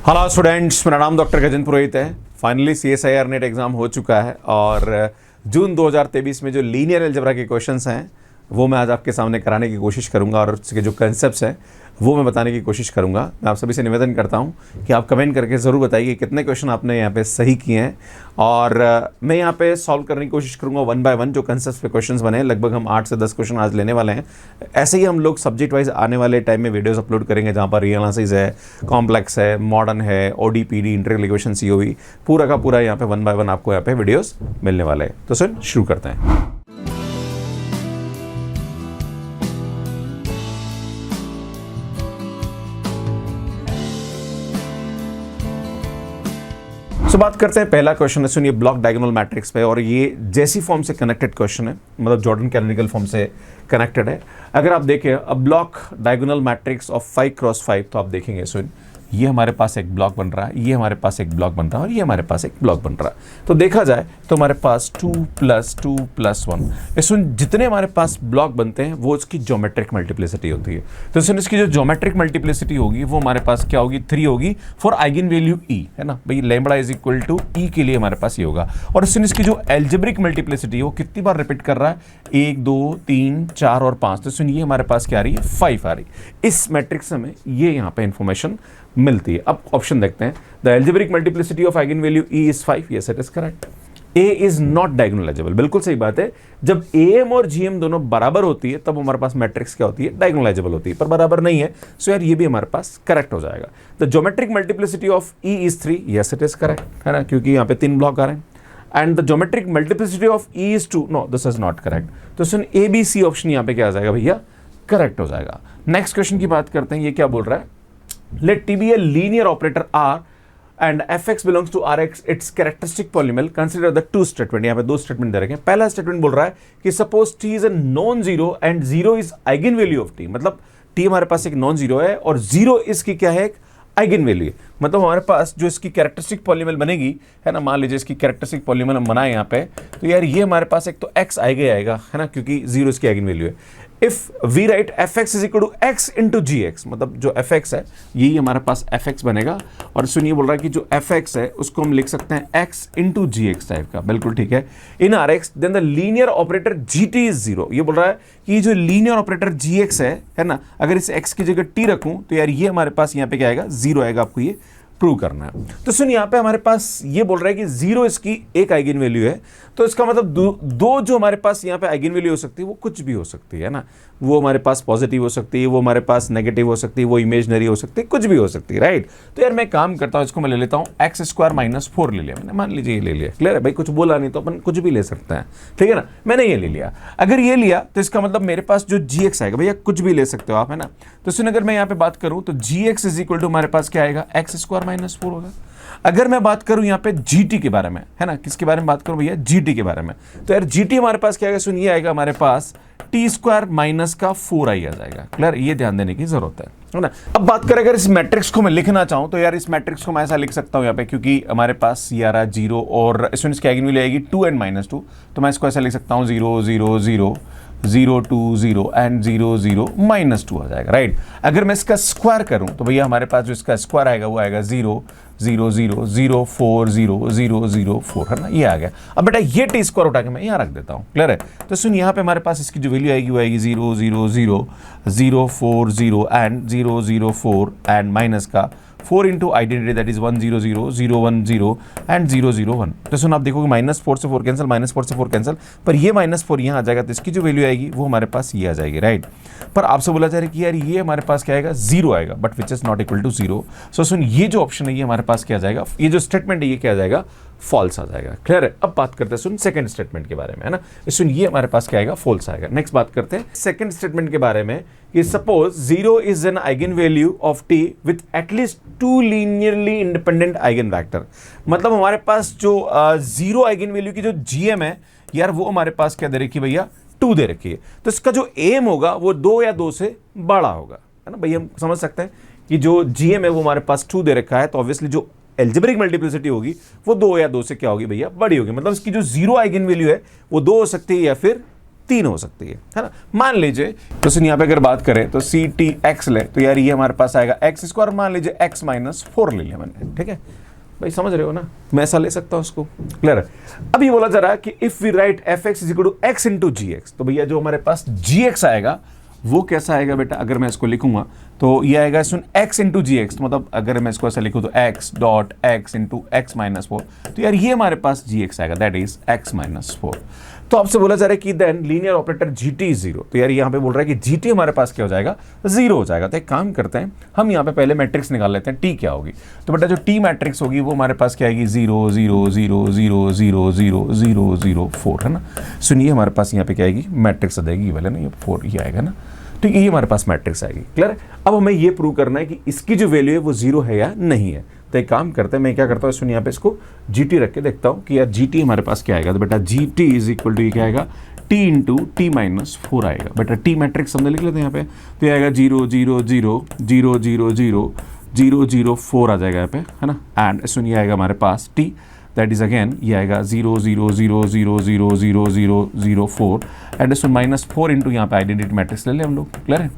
Hello students, मेरा नाम doctor Gajendra पुरोहित है। फाइनली CSIR नेट एग्ज़ाम हो चुका है और जून 2023 में जो लीनियर अलजेब्रा के क्वेश्चंस हैं वो मैं आज आपके सामने कराने की कोशिश करूंगा और उसके जो कंसेप्ट्स हैं वो मैं बताने की कोशिश करूंगा। मैं आप सभी से निवेदन करता हूं कि आप कमेंट करके ज़रूर बताइए कितने क्वेश्चन आपने यहाँ पे सही किए हैं और मैं यहाँ पे सॉल्व करने की कोशिश करूंगा वन बाय वन। जो कंसेप्ट पे क्वेश्चंस बने हैं लगभग हम 8 से 10 क्वेश्चन आज लेने वाले हैं। ऐसे ही हम लोग सब्जेक्ट वाइज आने वाले टाइम में वीडियोज़ अपलोड करेंगे जहाँ पर रियल एनालिसिस है, कॉम्प्लेक्स है, मॉडर्न है, ODPD, इंटीग्रल इक्वेशन, COE, पूरा का पूरा यहाँ पे वन बाय वन आपको यहाँ पे वीडियोज़ मिलने वाले हैं। तो सर शुरू करते हैं। बात करते हैं पहला क्वेश्चन है, सुनिए, ब्लॉक डायगोनल मैट्रिक्स पे, और ये जैसी फॉर्म से कनेक्टेड क्वेश्चन है, मतलब जॉर्डन कैनोनिकल फॉर्म से कनेक्टेड है। अगर आप देखें a block diagonal matrix of 5x5, तो आप देखेंगे सुन, ये हमारे पास एक ब्लॉक बन रहा है, ये हमारे पास एक ब्लॉक बन रहा है और ये हमारे पास एक ब्लॉक बन रहा है। तो देखा जाए तो हमारे पास 2 + 2 + 1, इसमें जितने हमारे पास ब्लॉक बनते हैं वो इसकी ज्योमेट्रिक मल्टीप्लिसिटी होती है। तो इसमें इसकी जो ज्योमेट्रिक मल्टीप्लिसिटी होगी वो हमारे पास क्या होगी, 3 होगी फॉर आइगन वैल्यू ई, है ना भाई, लैम्बडा = ई के लिए हमारे पास ये होगा। और इसमें इसकी जो एल्जेब्रिक मल्टीप्लिसिटी वो कितनी बार रिपीट कर रहा है, 1 2 3 4 और 5। तो इसमें ये हमारे पास क्या आ रही है, 5 आ रही है। इस मैट्रिक्स में ये यहाँ पे इंफॉर्मेशन मिलती है। अब ऑप्शन देखते हैं, the algebraic multiplicity of eigenvalue E is 5, yes it is correct. A is not diagonalizable, बिल्कुल सही बात है। जब AM और GM दोनों बराबर होती है तब हमारे पास मैट्रिक्स क्या होती है, डायगोनल अलजेबल होती है, पर बराबर नहीं है, सो यार ये भी हमारे पास करेक्ट हो जाएगा। The geometric multiplicity of E is 3, yes it is correct, है ना, क्योंकि यहाँ पे 3 ब्लॉक आ रहे हैं। And the geometric multiplicity of E is 2, no this is not correct. तो सुन, ABC ऑप्शन यहाँ पे क्या आ जाएगा भैया, करेक्ट हो जाएगा। नेक्स्ट क्वेश्चन की बात करते हैं, ये क्या बोल रहा है, let T be a linear operator R and fx belongs to Rx, its characteristic polynomial, consider the two statement। यहाँ पे 2 स्टेटमेंट दे रखे हैं। पहला स्टेटमेंट बोल रहा है कि suppose T is a non zero and 0 is eigen value of T, मतलब T हमारे पास एक नॉन जीरो है और 0 इसकी क्या है, एक आइगन वैल्यू है। मतलब हमारे पास जो इसकी कैरेक्टरिस्टिक पॉलीनोमियल बनेगी, है ना, मान लीजिए इसकी कैरेक्टरिस्टिक पॉलीनोमियल हम बनाए यहाँ पे, तो यार ये हमारे पास एक तो x आएगा ही आएगा, है ना, क्योंकि 0 इसकी आइगन वैल्यू है। If we write fx = x × gx, मतलब जो fx है यही हमारे पास fx बनेगा। और सुनिए, बोल रहा है कि जो fx है उसको हम लिख सकते हैं x × gx टाइप का, बिल्कुल ठीक है। In Rx then the linear operator gt is 0। ये बोल रहा है कि जो लीनियर ऑपरेटर gx है ना, अगर इस x की जगह t रखूं तो यार ये हमारे पास यहाँ पे क्या आएगा, 0 आएगा। आपको ये प्रूव करना है। तो सुन, यहाँ पे हमारे पास ये बोल रहा है कि 0 इसकी एक आइगन वैल्यू है, तो इसका मतलब दो जो हमारे पास यहाँ पे आइगन वैल्यू हो सकती है वो कुछ भी हो सकती है ना, वो हमारे पास पॉजिटिव हो सकती है, वो हमारे पास नेगेटिव हो सकती है, वो इमेजनरी हो सकती है, कुछ भी हो सकती है, राइट। तो यार मैं काम करता हूँ, इसको मैं ले लेता हूँ x² - 4 ले लिया मैंने, मान लीजिए ये ले लिया, क्लियर है भाई, कुछ बोला नहीं तो अपन कुछ भी ले सकते हैं, ठीक है ना। मैंने ये ले लिया, अगर ये लिया तो इसका मतलब मेरे पास जो gx आएगा, भैया कुछ भी ले सकते हो आप, है ना। तो सुन, अगर मैं यहाँ पे बात करूँ तो gx = हमारे पास क्या आएगा, x² - 4 होगा। अगर मैं बात करूं यहाँ पे GT के बारे में, है ना, किसके बारे में बात करूं भैया, GT के बारे में, तो यार GT हमारे पास क्या आएगा, सुन, ये आएगा हमारे पास T² - 4 आ जाएगा, क्लियर, ये ध्यान देने की जरूरत है ना। अब बात करें अगर इस मैट्रिक्स को मैं लिखना चाहूं तो यार इस मैट्रिक्स को मैं ऐसा लिख सकता हूं यहाँ पे, क्योंकि हमारे पास ये आ रहा है 0 और इसमें इसकी आइगन वैल्यू आएगी 2 and -2, तो मैं इसको ऐसा लिख सकता हूँ 0 0 0 0 2 0 एंड 0 0 -2 आ जाएगा, राइट। अगर मैं इसका स्क्वायर करूं तो भैया हमारे पास जो इसका स्क्वायर आएगा वो आएगा 0 0 0 0 4 0 0 0 4, है ना, ये आ गया। अब बेटा ये T² उठा के मैं यहाँ रख देता हूँ, क्लियर है। तो सुन, यहाँ पे हमारे पास इसकी जो वैल्यू आएगी वो आएगी 0 0 0 0 4 0 एंड 0 0 4 एंड माइनस का 4 into identity, that is 1 0 0 0 1 0 and 0 0 1। तो सुन, आप देखोगे -4 से 4 कैंसिल, -4 से 4 कैंसिल, पर ये -4 यहाँ आ जाएगा, तो इसकी जो वैल्यू आएगी वो हमारे पास ये आ जाएगी, राइट। पर आपसे बोला जा रहा है कि यार ये हमारे पास क्या आएगा, 0 आएगा, but which is not equal to 0। So सुन, ये जो ऑप्शन है ये हमारे पास क्या आ जाएगा, ये जो स्टेटमेंट है ये क्या आ जाएगा, फॉल्स आ जाएगा, क्लियर है। अब बात करते हैं सुन सेकंड स्टेटमेंट के बारे में, है ना, सुन, ये हमारे पास क्या आएगा, फॉल्स आएगा। नेक्स्ट बात करते हैं सेकंड स्टेटमेंट के बारे में कि suppose 0 is an eigen value of T with at least 2 linearly independent eigen vector. मतलब हमारे पास जो 0 आइगन वैल्यू की जो GM है यार वो हमारे पास क्या दे रखी है भैया, 2 दे रखी है। तो इसका जो AM होगा वो 2 या 2 से बड़ा होगा, है ना भैया। हम समझ सकते हैं कि जो GM है वो हमारे पास 2 दे रखा है, तो ऑब्वियसली जो एल्जेब्रिक मल्टीप्लिसिटी होगी वो 2 या 2 से क्या होगी भैया, बड़ी होगी। मतलब इसकी जो 0 आइगन वैल्यू है वो 2 हो सकती है या फिर 3 हो सकती है ना। मान लीजिए तो सुन यहाँ पे अगर बात करें तो सी टी एक्स ले तो यार ये हमारे पास आएगा एक्स स्क्वायर, मान लीजिए एक्स माइनस 4 ले लिया मैंने, ठीक है भाई, समझ रहे हो ना, मैं ऐसा ले सकता हूं उसको, क्लियर है। अब ये बोला जा रहा है कि if we write f x is equal to x into g x, तो भैया जो हमारे पास जी एक्स आएगा वो कैसा आएगा बेटा, अगर मैं इसको लिखूंगा तो ये आएगा सुन x इंटू जी एक्स, मतलब अगर मैं इसको ऐसा लिखूं तो x dot x into x minus 4, तो यार ये हमारे पास जी एक्स आएगा, दैट इज x माइनस 4। तो आपसे बोला जा रहा है कि then linear operator g t is 0, तो यार यहाँ पे बोल रहा है कि जी टी हमारे पास क्या हो जाएगा, 0 हो जाएगा। तो एक काम करते हैं, हम यहाँ पे पहले मैट्रिक्स निकाल लेते हैं, टी क्या होगी। तो बेटा जो टी मैट्रिक्स होगी वो हमारे पास क्या आएगी, 0 0 0 0 0 0 0 0 4, है ना। सुनिए हमारे पास यहाँ पे क्या आएगी, मैट्रिक्स आ जाएगी, ये वाला ना, ये 4 ही आएगा ना, ठीक है, ये हमारे पास मैट्रिक्स आएगी, क्लियर है। अब हमें ये प्रूव करना है कि इसकी जो वैल्यू है वो 0 है या नहीं है। तो एक काम करते हैं, मैं क्या करता हूँ, सुनिए यहाँ पे इसको GT रख के देखता हूँ कि यार GT हमारे पास क्या आएगा। तो बेटा GT इज इक्वल टू ये क्या आएगा, T इंटू टी माइनस 4 आएगा। बेटा T मैट्रिक्स हमने लिख लेते हैं यहाँ पे, तो ये आएगा 0 0 0 0 0 0 0 0 4 आ जाएगा यहाँ पे, है ना। एंड सुनिए आएगा हमारे पास T, दैट इज अगेन ये आएगा 0 0 0 0 0 0 0 0 4 एंड इसमें माइनस 4 इंटू यहाँ पे आइडेंटिटी मैट्रिक्स ले लें हम लोग, क्लियर है,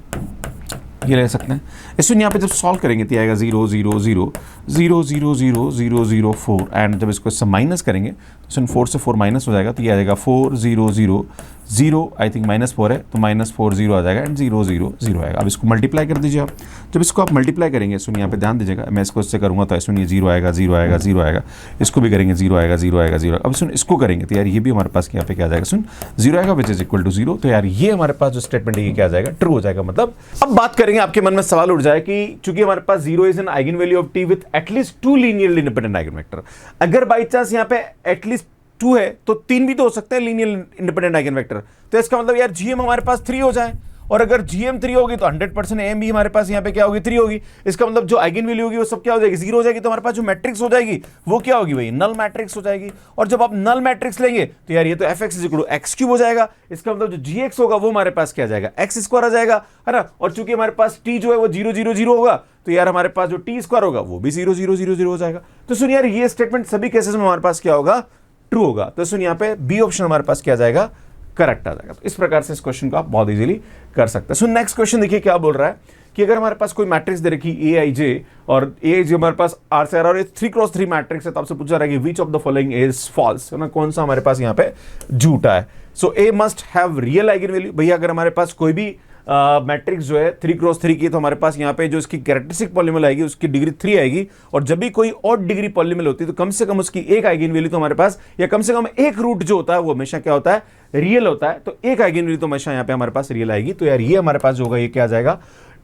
ये ले सकते हैं। इसमें यहाँ पे जब सॉल्व करेंगे तो आएगा 0 0 0 0 0 0 0 0 4 एंड जब इसको सब माइनस करेंगे तो इसमें 4 से 4 माइनस हो जाएगा, तो ये आ जाएगा 4 0 0 0 आई थिंक -4 है, तो -4 0 आ जाएगा एंड 0 0 0 आएगा। अब इसको मल्टीप्लाई कर दीजिए आप, जब इसको आप मल्टीप्लाई करेंगे, सुनिए यहाँ पे ध्यान दीजिएगा, मैं इसको इससे करूँगा तो सुनिए 0 आएगा 0 आएगा 0 आएगा, इसको भी करेंगे 0 आएगा 0 आएगा 0। अब सुन इसको करेंगे तो यार ये भी हमारे पास यहाँ पे क्या आ जाएगा, सुन 0 आएगा विच इज इक्वल टू 0। तो यार ये हमारे पास जो स्टेटमेंट है ये क्या आ जाएगा, ट्रू हो जाएगा। मतलब अब बात करेंगे, आपके मन में सवाल उठ जाए कि चूंकि हमारे पास 0 is an eigen value of T with at least 2 linearly independent eigen vector, अगर बाई चांस यहाँ पे एटलीस्ट 2 है तो 3 भी तो हो सकते हैं लीनियर इंडिपेंडेंट आइगन वेक्टर। तो इसका मतलब यार जीएम हमारे पास 3 हो जाए, और अगर जीएम 3 होगी तो 100% एम भी हमारे पास यहाँ पे क्या होगी, 3 होगी। इसका मतलब जो आइगन वैल्यू होगी वो सब क्या हो जाएगी, 0 हो जाएगी। तो हमारे पास जो मैट्रिक्स हो जाएगी वो क्या होगी भाई, नल मैट्रिक्स हो जाएगी। और जब आप नल मैट्रिक्स लेंगे तो यार ये तो f x is equal to x cube हो जाएगा। इसका मतलब जो जी एक्स होगा वो हमारे पास क्या आ जाएगा, एक्स स्क्वायर आ जाएगा, है ना। और चूंकि हमारे पास टी जो है वो 0 0 0 होगा, तो यार हमारे पास जो टी स्क्वायर होगा वो भी 0 0 0 0 हो जाएगा। तो सुन यार ये स्टेटमेंट सभी केसेस में हमारे पास क्या होगा, ट्रू होगा। तो सुन यहाँ पे बी ऑप्शन हमारे पास क्या आ जाएगा, करेक्ट आ जाएगा। तो इस प्रकार से इस क्वेश्चन को आप बहुत इजीली कर सकते हैं। सो नेक्स्ट क्वेश्चन देखिए क्या बोल रहा है कि अगर हमारे पास कोई मैट्रिक्स दे रखी ए आई जे, और ए आई जे हमारे पास आर से आर और 3x3 मैट्रिक्स है, तो आपसे पूछा रहा है कि which of the following is false, है ना, कौन सा हमारे पास यहाँ पे झूठा है। So A must have real eigenvalue. भैया अगर हमारे पास कोई भी मैट्रिक्स जो है 3x3 की, तो हमारे पास यहाँ पे जो इसकी कैरेक्टरिस्टिक पॉलीनोमियल आएगी उसकी डिग्री 3 आएगी, और जब भी कोई ऑड डिग्री पॉलीनोमियल होती है तो कम से कम उसकी एक आइगन वैल्यू तो हमारे पास, या कम से कम एक रूट जो होता है वो हमेशा क्या होता है, रियल होता है। तो एक आइगन वैल्यू तो हमेशा यहाँ पे हमारे पास रियल आएगी। तो यार ये हमारे पास जो होगा ये क्या आ जाएगा,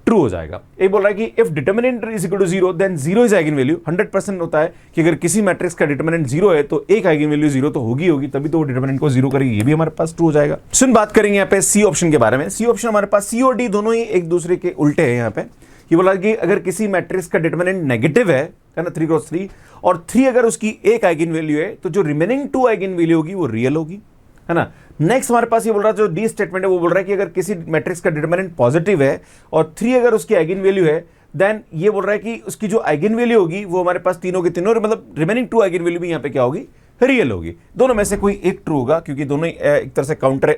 ट्रू हो जाएगा। ये बोल रहा है कि if determinant is equal to 0 then 0 is eigen value. 100% होता है कि अगर किसी मैट्रिक्स का डिटरमिनेंट 0 है तो एक आइगन वैल्यू 0 तो होगी, तभी तो वो डिटरमिनेंट को 0 करेगी। ये भी हमारे पास ट्रू हो जाएगा। सुन बात करेंगे यहाँ पे सी ऑप्शन के बारे में। सी ऑप्शन हमारे पास सी और डी दोनों ही एक दूसरे के उल्टे हैं। यहाँ पे ये बोला कि अगर किसी मैट्रिक्स का डिटरमिनेंट नेगेटिव है ना, 3x3, और 3 अगर उसकी एक आइगन वैल्यू है तो जो रिमेनिंग 2 आइगन वैल्यू होगी वो रियल होगी, है ना। नेक्स्ट हमारे पास ये बोल रहा है, जो डी स्टेटमेंट है वो बोल रहा है कि अगर किसी मैट्रिक्स का डिटरमिनेंट पॉजिटिव है और 3 अगर उसकी आइगन वैल्यू है, देन ये बोल रहा है कि उसकी जो आइगन वैल्यू होगी वो हमारे पास तीनों के तीनों, मतलब रिमेनिंग 2 आइगन वैल्यू भी यहाँ पे क्या होगी, रियल होगी। दोनों में से कोई एक ट्रू होगा, क्योंकि दोनों एक तरह से काउंटर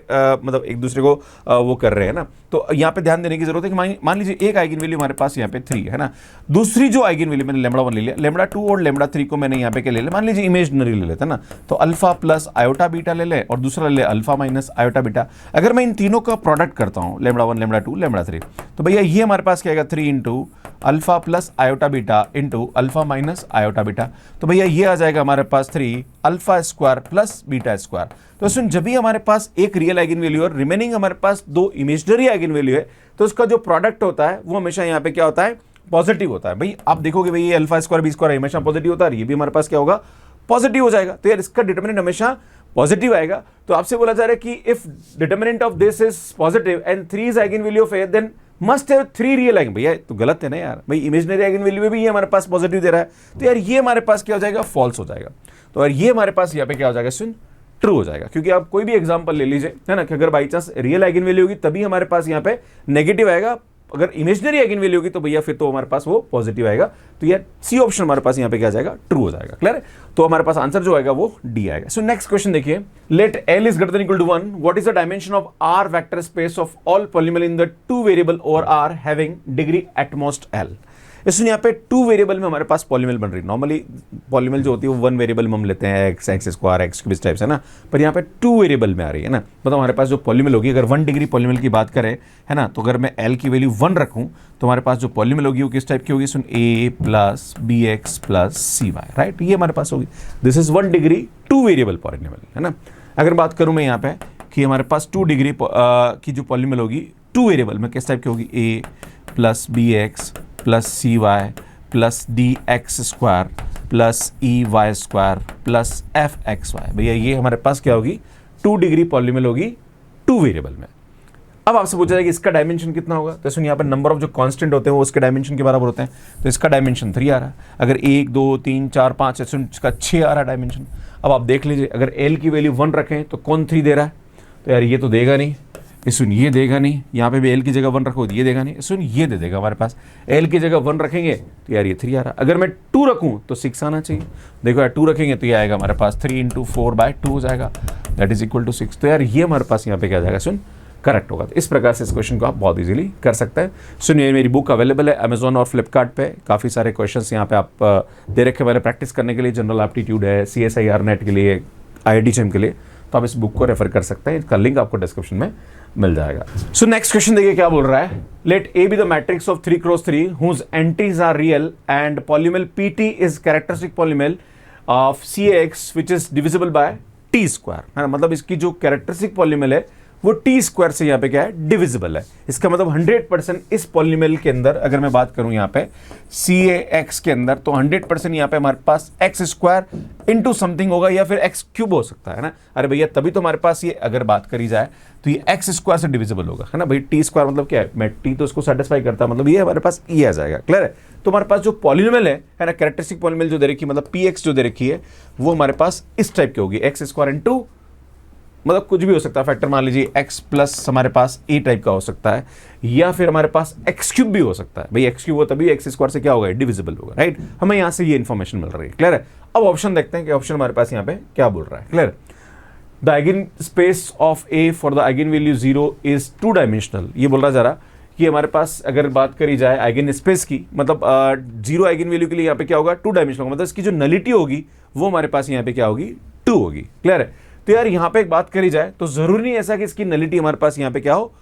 मतलब एक दूसरे को वो कर रहे हैं ना। तो यहाँ पे ध्यान देने की जरूरत है कि मान लीजिए एक आइगन वैल्यू हमारे पास यहाँ पे 3 है ना, दूसरी जो आइगन वैल्यू मैंने λ1 ले लिया, λ2 और λ3 को मैंने यहाँ पे क्या ले लिया, मान लीजिए इमेजिनरी ले लेते हैं ना, तो अल्फा प्लस आयोटा बीटा ले ले और दूसरा ले ले अल्फा माइनस आयोटा बीटा। अगर मैं इन तीनों का प्रोडक्ट करता हूँ λ1 λ2 λ3, तो भैया ये हमारे पास क्या आएगा, 3 into alpha plus iota beta into alpha minus iota beta. तो भैया ये आ जाएगा हमारे पास 3 alpha square plus beta square. तो सुन जब भी हमारे पास एक रियल आइगन वैल्यू और रिमेनिंग हमारे पास 2 इमेजिनरी आइगन वैल्यू है, तो उसका जो प्रोडक्ट होता है वो हमेशा यहाँ पे क्या होता है, पॉजिटिव होता है। भाई आप देखोगे भाई ये अल्फा स्क्वायर बी स्क्वायर हमेशा पॉजिटिव होता है, ये भी हमारे पास क्या होगा, पॉजिटिव हो जाएगा। तो यार इसका डिटरमिनेंट हमेशा पॉजिटिव आएगा। तो आपसे बोला जा रहा है कि if determinant of this is positive and 3 is eigen value of A, then must have 3 real eigen. भैया तो गलत है ना यार, भाई इमेजिनरी आइगन वैल्यू में भी ये हमारे पास पॉजिटिव दे रहा है, तो यार ये हमारे पास क्या हो जाएगा, फॉल्स हो जाएगा। तो यार ये हमारे पास यहाँ पे क्या हो जाएगा, सुन ट्रू हो जाएगा। क्योंकि आप कोई भी एग्जांपल ले लीजिए, है ना, कि अगर by chance real eigen value होगी तभी हमारे पास यहाँ पे नेगेटिव आएगा, अगर इमेजनरी आइगन वैल्यू होगी तो भैया फिर तो हमारे पास वो पॉजिटिव आएगा, तो यार सी ऑप्शन हमारे पास यहाँ पे क्या जाएगा, ट्रू हो जाएगा। क्लियर है, तो हमारे पास आंसर जो आएगा वो डी आएगा। सो नेक्स्ट क्वेश्चन देखिए, let l is greater than equal to 1, what is the dimension of R vector space of all polynomial in the two variable over R having degree at most l. इसमें यहाँ पे to variable में हमारे पास polynomial बन रही है। Normally polynomial जो होती है वो वन वेरिएबल में हम लेते हैं, x, x square, x cube, इस टाइप से ना, पर यहाँ पे टू वेरिएबल में आ रही है ना। मतलब हमारे पास जो पॉलीनोमियल होगी, अगर 1 डिग्री पॉलीनोमियल की बात करें है ना, तो अगर मैं एल की वैल्यू 1 रखूँ तो हमारे पास जो पॉलीनोमियल होगी वो किस टाइप की होगी, सुन ए plus B X plus C Y, right, ये हमारे पास होगी। This is 1 degree two variable polynomial है ना। अगर बात करूँ मैं यहाँ पे कि हमारे पास 2 डिग्री की जो पॉलीनोमियल होगी टू वेरिएबल में किस टाइप की होगी, A plus B X plus C Y plus D X square plus E Y square plus F X Y. भैया ये हमारे पास क्या होगी, 2 डिग्री पॉलीनोमियल होगी टू वेरिएबल में। अब आपसे पूछा जाएगा इसका डायमेंशन कितना होगा, तो सुन यहाँ पर नंबर ऑफ जो कांस्टेंट होते हैं वो उसके डायमेंशन के बराबर होते हैं, तो इसका डायमेंशन 3 आ रहा है। अगर 1 2 3 4 5 इसका 6 आ रहा है डायमेंशन। अब आप देख लीजिए, अगर एल की वैल्यू 1 रखें तो कौन 3 दे रहा है, तो यार ये तो देगा नहीं, सुन ये देगा नहीं, यहाँ पे भी एल की जगह 1 रखो तो ये देगा नहीं, सुन ये दे देगा हमारे पास। एल की जगह 1 रखेंगे तो यार ये 3 आ रहा है। अगर मैं 2 रखूँ तो 6 आना चाहिए। देखो यार 2 रखेंगे तो ये आएगा हमारे पास 3 × 4/2 हो जाएगा, दैट इज इक्वल टू 6। तो यार ये हमारे पास यहाँ पे क्या जाएगा, सुन करेक्ट होगा। तो इस प्रकार से इस क्वेश्चन को आप बहुत इजीली कर सकते हैं। सुनिए मेरी बुक अवेलेबल है अमेजॉन और फ्लिपकार्ट पे, काफ़ी सारे क्वेश्चंस यहाँ पे आप दे रखे मैंने प्रैक्टिस करने के लिए। जनरल एप्टीट्यूड है, CSIR नेट के लिए, IIT JEM के लिए, तो आप इस बुक को रेफर कर सकते हैं। इसका लिंक आपको डिस्क्रिप्शन में मिल जाएगा। सो नेक्स्ट क्वेश्चन देखिए क्या बोल रहा है, let A be the matrix of 3 × 3 whose entries are real and polynomial PT is characteristic polynomial of CAX which is divisible by T square, है ना। मतलब इसकी जो कैरेक्टरिस्टिक पॉलीनोमियल है वो टी स्क्वायर से यहाँ पे क्या है, डिविजिबल है। इसका मतलब 100% इस पॉलीनोमियल के अंदर अगर मैं बात करूं यहाँ पे CAX के अंदर, तो 100% यहाँ पे हमारे पास एक्स स्क्वायर इंटू समथिंग होगा या फिर एक्स क्यूब हो सकता है ना। अरे भैया तभी तो हमारे पास ये अगर बात करी जाए तो ये एक्स स्क्वायर से डिविजिबल होगा, है ना भाई। टी स्क्वायर मतलब क्या है, मैं टी तो उसको सेटिस्फाई करता है, मतलब ये हमारे पास ई आ जाएगा। क्लियर है, तो हमारे पास जो पॉलीनोमियल है ना, कैरेक्टरिस्टिक पॉलीनोमियल जो दे रखी है, मतलब PX जो दे रखी है वो हमारे पास इस टाइप की होगी, एक्स स्क्वायर इंटू मतलब कुछ भी हो सकता है फैक्टर, मान लीजिए x प्लस हमारे पास ए टाइप का हो सकता है, या फिर हमारे पास एक्स क्यूब भी हो सकता है। भाई एक्स क्यूब हो तभी एक्स स्क्वायर से क्या होगा, डिविजिबल होगा, राइट। हमें यहाँ से ये इन्फॉर्मेशन मिल रही है। क्लियर है, अब ऑप्शन देखते हैं कि ऑप्शन हमारे पास यहाँ पे क्या बोल रहा है। Clear, the eigen space of A for the eigen value 0 is 2 dimensional. ये बोल रहा जा रहा कि हमारे पास अगर बात करी जाए आइगन स्पेस की, मतलब 0 आइगन वैल्यू के लिए यहाँ पे क्या होगा, 2 डायमेंशनल होगा, मतलब इसकी जो नलिटी होगी वो हमारे पास यहाँ पे क्या होगी, 2 होगी। क्लियर है, तो यार यहाँ पे एक बात करी जाए तो जरूरी नहीं ऐसा कि इसकी नलिटी हमारे पास यहाँ पे क्या हो,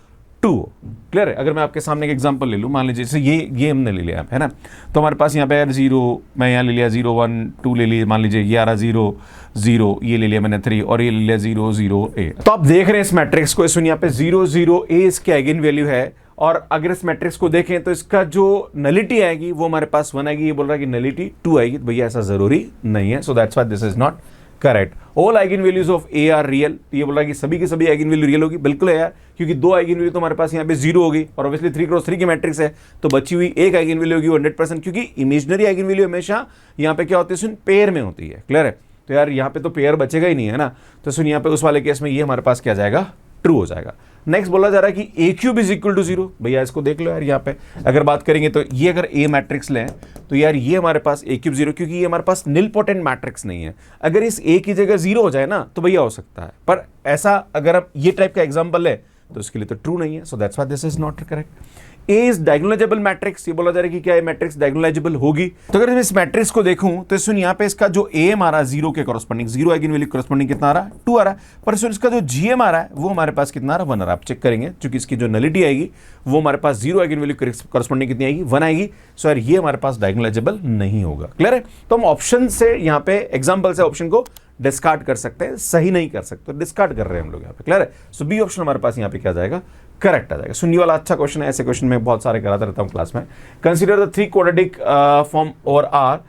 2 हो। क्लियर है, अगर मैं आपके सामने एक एग्जांपल ले लूँ, मान लीजिए जैसे ये हमने ले लिया है ना, तो हमारे पास यहाँ पे यार 0, मैं यहाँ ले लिया 0 1 2 ले लिया, मान लीजिए ये आ रहा 0 0, ये ले लिया मैंने 3 और ये ले लिया 0 0 A। तो आप देख रहे हैं इस मैट्रिक्स को, इसमें यहाँ पे 0 0 A इसके आइगन वैल्यू है, और अगर इस मैट्रिक्स को देखें तो इसका जो नलिटी आएगी वो हमारे पास 1 आएगी। ये बोल रहा है कि नलिटी 2 आएगी, तो भैया ऐसा जरूरी नहीं है। So that's why this is not correct. All eigen values of A R real, तो ये बोल रहा है कि सभी की सभी आइगन वैल्यू रियल होगी। बिल्कुल है यार, क्योंकि 2 आइगन वैल्यू तो हमारे पास यहाँ पे 0 होगी, और ऑब्वियसली 3 × 3 की मैट्रिक्स है, तो बची हुई एक आइगन वैल्यू होगी 100%, क्योंकि इमेजनरी आइगन वैल्यू हमेशा यहाँ पे क्या होती है, सुन पेयर में होती है। क्लियर है, तो यार यहाँ पे तो पेयर बचेगा ही नहीं है ना, तो सुन यहाँ पे उस वाले केस में ये हमारे पास क्या जाएगा, ट्रू हो जाएगा। नेक्स्ट बोला जा रहा है कि A³ इज इक्वल टू 0। भैया इसको देख लो यार, यहाँ पे अगर बात करेंगे तो ये अगर A मैट्रिक्स लें तो यार ये हमारे पास A³ 0, क्योंकि ये हमारे पास निलपोटेंट मैट्रिक्स नहीं है। अगर इस A की जगह 0 हो जाए ना तो भैया हो सकता है, पर ऐसा अगर आप ये टाइप का एग्जाम्पल ले तो इसके लिए तो ट्रू नहीं है। So that's why this is not correct. A is diagonalisable matrix, ये बोला जा रहा है कि क्या ये मैट्रिक्स डायगोनलाइजेबल होगी। तो अगर मैं इस मैट्रिक्स को देखूं तो सुन यहाँ पे इसका जो एम आ रहा है 0 के कॉरस्पॉन्डिंग, 0 आइगन वैल्यू कॉरस्पॉन्डिंग कितना आ रहा है, 2 आ रहा है, पर सुन इसका जो जीएम आ रहा है वो हमारे पास कितना आ रहा है, 1 आ रहा है। आप चेक करेंगे क्योंकि इसकी जो नलिटी आएगी वो हमारे पास 0 आइगन वैल्यू कॉरस्पॉन्डिंग कितनी आएगी, 1 आएगी। सो यार ये हमारे पास डायगोनलाइजेबल नहीं होगा। क्लियर है, तो हम ऑप्शन से यहाँ पे एग्जाम्पल से ऑप्शन को डिस्कार्ड कर सकते हैं, सही नहीं कर सकते, डिस्कार्ड कर रहे हैं हम लोग यहाँ पे। क्लियर है, सो बी ऑप्शन हमारे पास यहाँ पे क्या जाएगा, करेक्ट आ जाएगा। सुनने वाला अच्छा क्वेश्चन है, ऐसे क्वेश्चन मैं बहुत सारे कराता रहता हूँ क्लास में। Consider the 3 quadratic form over R,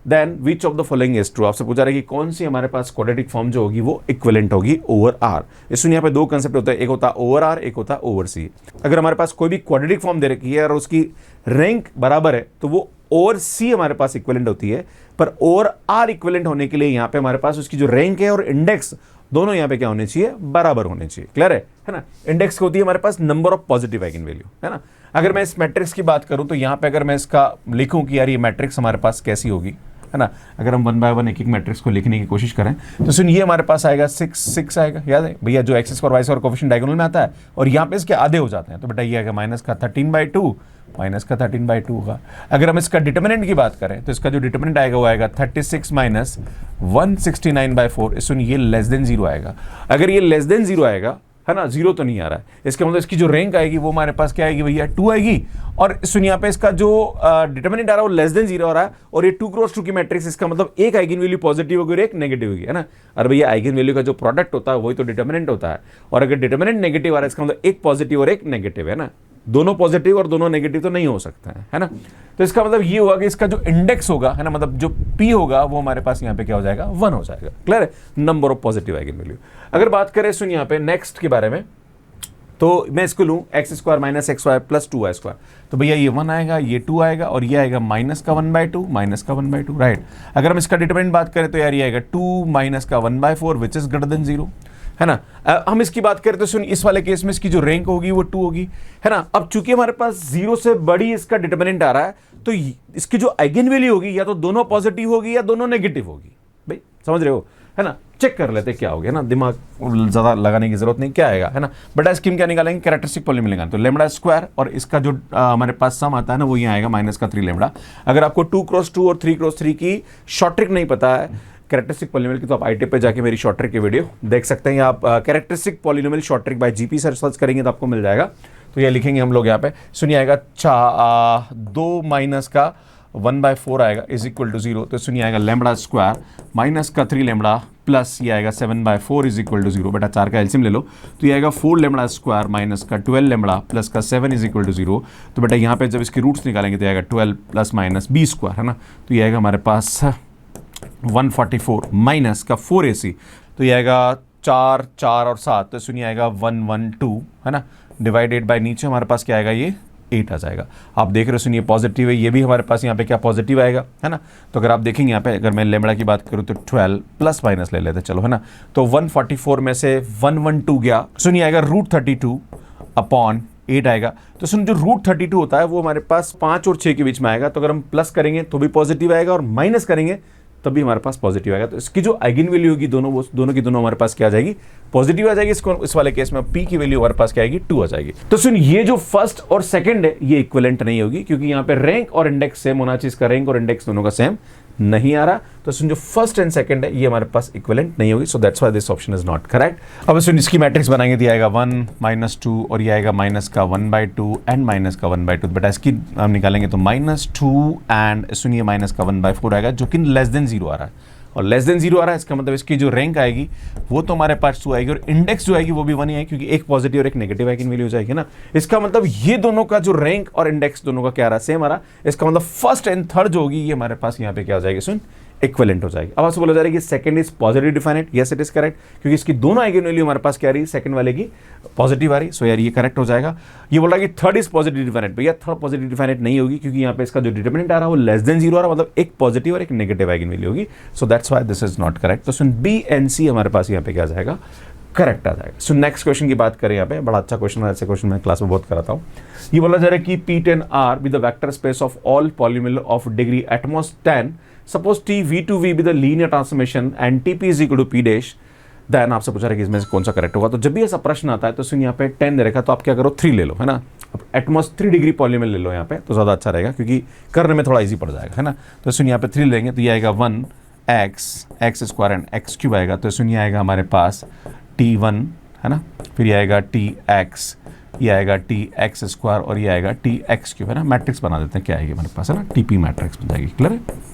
then which of the following is true. आपसे पूछा रहा है कि कौन सी हमारे पास क्वाड्रेटिक फॉर्म जो होगी वो इक्विवेलेंट होगी ओवर आर। इसमें यहाँ पे 2 कंसेप्ट होता है, एक होता है ओवर आर, एक होता है ओवर सी। अगर हमारे पास कोई भी क्वाड्रेटिक फॉर्म दे रखी है और उसकी रैंक बराबर है तो वो और सी हमारे पास इक्विवेलेंट होती है, पर और आर इक्विवेलेंट होने के लिए यहाँ पे हमारे पास उसकी जो रैंक है और इंडेक्स दोनों यहाँ पे क्या होने चाहिए, बराबर होने चाहिए। क्लियर है ना। इंडेक्स होती है हमारे पास number of positive eigen value, है ना। अगर मैं इस मैट्रिक्स की बात करूं तो यहाँ पे अगर मैं इसका लिखूं कि यार ये मैट्रिक्स हमारे पास कैसी होगी, है ना, अगर हम 1 बाय 1 एक एक मैट्रिक्स को लिखने की कोशिश करें तो सुन ये हमारे पास आएगा 6 6 आएगा। याद है भैया, जो x square y square coefficient diagonal में आता है और यहाँ पे इसके आधे हो जाते हैं, तो बेटा ये आएगा माइनस का 13/2 माइनस का 13/2 होगा। अगर हम इसका डिटर्मिनेंट की बात करें तो इसका जो डिटर्मिनेंट आएगा वो आएगा 36 माइनस 169/4। सुन ये लेस देन 0 आएगा। अगर ये लेस देन 0 आएगा, है ना, 0 तो नहीं आ रहा है, इसका मतलब इसकी जो रैंक आएगी वो हमारे पास क्या आएगी भैया, 2 आएगी। और सुन यहाँ पे इसका जो डिटर्मिनेंट आ रहा है वो लेस देन 0 आ रहा है, और ये 2 क्रॉस 2 की मैट्रिक्स, इसका मतलब एक आइगन वैल्यू पॉजिटिव होगी और एक नेगेटिव होगी, है ना। और भैया आइगन वैल्यू का जो प्रोडक्ट होता है वही तो डिटर्मिनेंट होता है, और अगर डिटर्मिनेंट नेगेटिव आ रहा है इसका मतलब एक पॉजिटिव और एक नेगेटिव, है ना। दोनों पॉजिटिव और दोनों नेगेटिव तो नहीं हो सकता है ना। तो इसका मतलब ये होगा कि इसका जो इंडेक्स होगा, है ना, मतलब जो पी होगा वो हमारे पास यहाँ पे क्या हो जाएगा, 1 हो जाएगा। क्लियर है, number of positive eigen value. अगर बात करें सुन यहाँ पे नेक्स्ट के बारे में, तो मैं इसको लूँ x square minus x y plus 2y square, तो भैया ये 1 आएगा, ये 2 आएगा, और ये आएगा माइनस का 1/2 माइनस का 1/2, राइट। अगर हम इसका डिटरमिनेंट बात करें तो यार ये आएगा 2 माइनस का 1/4 विच इज ग्रेटर देन 0, है ना। हम इसकी बात करें तो सुन इस वाले केस में इसकी जो रैंक होगी वो 2 होगी, है ना। अब चूंकि हमारे पास 0 से बड़ी इसका डिटरमिनेंट आ रहा है, तो इसकी जो आइगन वैल्यू होगी या तो दोनों पॉजिटिव होगी या दोनों नेगेटिव होगी। भाई समझ रहे हो, है ना। चेक कर लेते क्या हो गया ना, दिमाग ज़्यादा लगाने की जरूरत नहीं, क्या आएगा, है ना। बटा स्कीम क्या निकालेंगे, कैरेक्टरिस्टिक पॉलिनोमियल निकालेंगे, तो लेमड़ा स्क्वायर और इसका जो हमारे पास सम आता है ना वो ये आएगा माइनस का 3 लेमड़ा। अगर आपको 2 क्रॉस 2 और 3 क्रॉस 3 की शॉर्ट ट्रिक नहीं पता है कैरेक्टरिस्टिक पॉलिनोमियल की, तो आप ITIP पे जाके मेरी शॉर्ट ट्रिक की वीडियो देख सकते हैं। आप characteristic polynomial short trick bye GP search करेंगे तो आपको मिल जाएगा। तो ये लिखेंगे हम लोग यहाँ पे, सुनिए आएगा 2 माइनस का 1/4 आएगा इज इक्वल टू 0, तो सुनिए आएगा लेमड़ा स्क्वायर माइनस का 3 लेमड़ा प्लस ये आएगा 7/4 इज इक्वल टू 0। बेटा 4 का एलसीएम ले लो, तो ये आएगा 4 लेमड़ा स्क्वायर माइनस का 12 लेमड़ा प्लस का 7 इज इक्वल टू 0। तो बेटा यहाँ पे जब इसकी रूट्स निकालेंगे तो आएगा 12 प्लस माइनस b स्क्वायर, है ना। तो ये आएगा हमारे पास 144 माइनस का 4ac, तो ये आएगा 4 4 और 7, तो सुनिए आएगा 112, है ना, डिवाइडेड बाय नीचे हमारे पास क्या आएगा, ये 8 आ जाएगा। आप देख रहे हो सुनिए पॉजिटिव है, ये भी हमारे पास यहाँ पे क्या पॉजिटिव आएगा, है ना। तो अगर आप देखेंगे यहाँ पे, अगर मैं लेमड़ा की बात करूँ तो 12 प्लस माइनस ले लेते चलो, है ना। तो 144 में से 112 गया, सुनिए आएगा √32 अपॉन 8 आएगा। तो सुन जो √32 होता है वो हमारे पास 5 और 6 के बीच में आएगा, तो अगर हम प्लस करेंगे तो भी पॉजिटिव आएगा और माइनस करेंगे तब भी हमारे पास पॉजिटिव आएगा। तो इसकी जो आइगन वैल्यू होगी दोनों, वो दोनों की दोनों हमारे पास क्या आ जाएगी, पॉजिटिव आ जाएगी। इस वाले केस में पी की वैल्यू हमारे पास क्या आएगी, 2 आ जाएगी। तो सुन ये जो फर्स्ट और सेकंड है ये इक्विवेलेंट नहीं होगी, क्योंकि यहाँ पे रैंक और इंडेक्स सेम होना चाहिए, इसका रैंक और इंडेक्स दोनों का सेम नहीं आ रहा। तो सुन जो फर्स्ट एंड सेकंड है ये हमारे पास इक्विवेलेंट नहीं होगी, so that's why this option is not correct. अब सुन इसकी मैट्रिक्स बनाएंगे तो आएगा 1 -2 और ये आएगा माइनस का 1/2 एंड माइनस का 1/2। बेटा इसकी हम निकालेंगे तो -2 एंड सुनिए माइनस का 1/4 आएगा, जो कि लेस देन 0 आ रहा है, और लेस देन 0 आ रहा है, इसका मतलब इसकी जो रैंक आएगी वो तो हमारे पास 2 आएगी, और इंडेक्स जो आएगी वो भी 1 ही आएगी, क्योंकि एक पॉजिटिव और एक नेगेटिव आइगन वैल्यू हो जाएगी ना। इसका मतलब ये दोनों का जो रैंक और इंडेक्स दोनों का क्या आ रहा है, सेम आ रहा है। इसका मतलब फर्स्ट एंड थर्ड जो होगी ये हमारे पास यहाँ पे क्या हो जाएगी, सुन इक्विवेलेंट हो जाएगी। अब आपसे बोला जा रहा है कि second is positive definite, yes it is correct, क्योंकि इसकी दोनों आइगन वैल्यू हमारे पास क्या आ रही है, सेकंड वाले की पॉजिटिव आ रही, सो यार ये करेक्ट हो जाएगा। ये बोल रहा है कि थर्ड इज पॉजिटिव डिफाइनेट, भैया थर्ड पॉजिटिव डिफाइनेट नहीं होगी, क्योंकि यहाँ पे इसका जो डिटरमिनेंट आ रहा है वो लेस देन 0 आ रहा है, मतलब एक पॉजिटिव और एक नेगेटिव आइगन वैल्यू होगी, so that's why this is not correct. तो सुन बी एंड सी हमारे पास यहाँ पे क्या आ जाएगा, करेक्ट आ जाएगा। सो नेक्स्ट क्वेश्चन की बात करें, यहाँ पे बड़ा अच्छा क्वेश्चन है, ऐसे क्वेश्चन मैं क्लास में बहुत कराता हूँ। ये बोला जा रहा है कि P10R be the vector space of all polynomial of degree at most 10, suppose T V2V be the linear transformation and TP is equal to P dash, then आपसे पूछा रहा है कि इसमें से कौन सा करेक्ट होगा। तो जब भी ऐसा प्रश्न आता है तो सुन यहाँ पे 10 दे रखा, तो आप क्या करो 3 ले लो, है ना। अब एटमोस्ट 3 डिग्री पॉलिनोमियल ले लो यहाँ पे, तो ज़्यादा अच्छा रहेगा, क्योंकि करने में थोड़ा ईजी पड़ जाएगा, है ना। तो सुन यहाँ पे 3 लेंगे तो ये आएगा 1x square and x cube आएगा, तो सुनिए आएगा हमारे पास T1, है ना, फिर ये आएगा Tx, ये आएगा Tx स्क्वायर और ये आएगा Tx क्यूब, है ना। मैट्रिक्स बना देते हैं, क्या आएगी हमारे पास, है ना, TP मैट्रिक्स बन जाएगी। क्लियर है।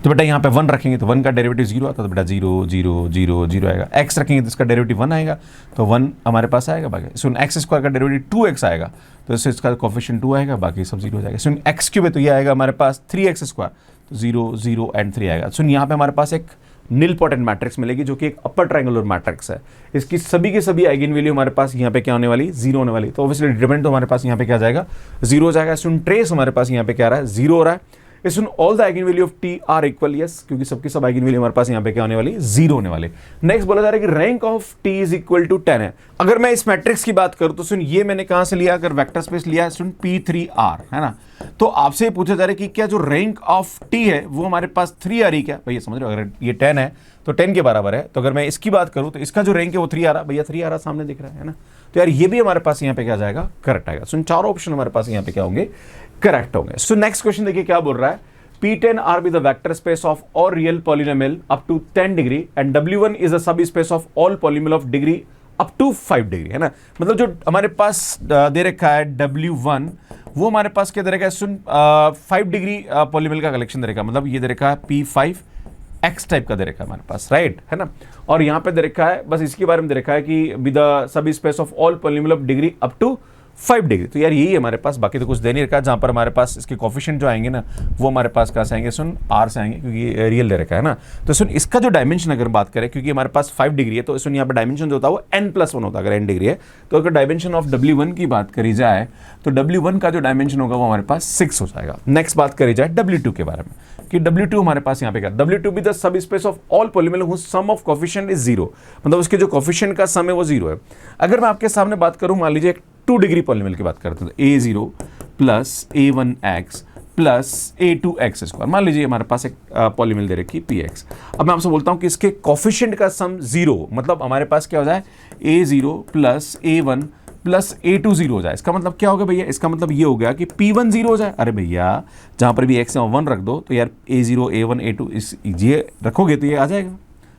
तो बेटा यहाँ पे 1 रखेंगे तो 1 का डेरिवेटिव 0 आता है, तो बेटा 0 0 0 0 आएगा। x रखेंगे तो इसका डेरिवेटिव 1 आएगा, तो 1 हमारे पास आएगा। बाकी सुन एक्स स्क्वायर का डेरिवेटिव 2x आएगा, तो इससे इसका कोफिशिएंट 2 आएगा, बाकी सब 0 हो जाएगा। सुन एक्स क्यूब है तो ये आएगा हमारे पास 3x स्क्वायर, तो 0 0 एंड 3 आएगा। सुन यहाँ पे हमारे पास एक नील पोटेंट मैट्रिक्स मिलेगी, जो कि एक अपर ट्रायंगुलर मैट्रिक्स है। इसकी सभी के सभी आइगन वैल्यू हमारे पास यहाँ पे क्या होने वाली, 0 होने वाली। तो ऑब्वियसली डिटरमिनेंट तो हमारे पास यहाँ पे क्या जाएगा, 0 हो जाएगा। सुन ट्रेस हमारे पास यहाँ पे क्या आ रहा है, 0 हो रहा है। इसमें all the eigen value of T R equal, yes, क्योंकि सबकी सब आइगन वैल्यू हमारे पास यहाँ पे क्या होने वाली, 0 होने वाले। नेक्स्ट बोला जा रहा है कि rank of T is equal to 10 है। अगर मैं इस मैट्रिक्स की बात करूं तो सुन, ये मैंने कहां से लिया, अगर वेक्टर स्पेस लिया सुन P3R है ना, तो आपसे पूछा जा रहा है कि क्या जो रैंक ऑफ टी है वो हमारे पास 3 आ रही, क्या भैया समझ रहे हो, अगर ये 10 है तो 10 के बराबर है, तो अगर मैं इसकी बात करूं तो इसका जो रैंक है वो 3 आ रहा, भैया 3 आ रहा सामने दिख रहा है ना, तो यार ये भी हमारे पास यहाँ पे क्या जाएगा, करेक्ट आएगा। सुन, चारों ऑप्शन हमारे पास यहाँ पे क्या होंगे, करेक्ट होंगे। सो नेक्स्ट क्वेश्चन देखिए क्या बोल रहा है, P10R be the vector space of all real polynomial up to 10 degree and W1 is a subspace of all polynomial of degree up to 5 degree, है ना। मतलब जो हमारे पास दे रखा है W1, वो हमारे पास क्या दे रखा है, सुन 5 डिग्री पॉलीनोमियल का कलेक्शन दे रखा है, मतलब ये दे रखा है P5 X टाइप का दे रखा है हमारे पास, राइट है ना। और यहाँ पे दे रखा है, बस इसके बारे में दे रखा है कि with the subspace of all polynomial of degree up to 5 degree. तो यार यही हमारे पास, बाकी तो कुछ दे नहीं रखा, जहां पर हमारे पास इसके कोफिशिएंट जो आएंगे ना, वो हमारे पास कहां से आएंगे, सुन R से आएंगे, क्योंकि रियल दे रखा है ना। तो सुन, इसका जो डायमेंशन अगर बात करें, क्योंकि हमारे पास 5 डिग्री है, तो सुन यहाँ पे डायमेंशन जो होता है वो n+1 होता है, अगर n डिग्री है। तो अगर डायमेंशन ऑफ W1 की बात करी जाए तो W1 का जो डायमेंशन होगा वो हमारे पास 6 हो जाएगा। नेक्स्ट बात करी जाए W2 के बारे में, कि W2 हमारे पास यहाँ पे क्या, W2 भी the subspace of all polynomial whose sum of coefficient is 0, मतलब उसके जो कोफिशिएंट का सम है वो 0 है। अगर मैं आपके सामने बात करूं, मान लीजिए 2 डिग्री पॉलीनोमियल की बात करते हैं, तो A0 plus A1x plus A2x square, मान लीजिए हमारे पास एक पॉलीनोमियल दे रखी Px। अब मैं आपसे बोलता हूं कि इसके कोफिशिएंट का सम 0, मतलब हमारे पास क्या हो जाए, A0 plus A1 plus A2 0 हो जाए। इसका मतलब क्या होगा भैया, इसका मतलब ये हो गया कि P1 0 हो जाए। अरे भैया जहां पर भी x 1 रख दो, तो यार A0 A1 A2 इस ये रखोगे तो ये आ जाएगा,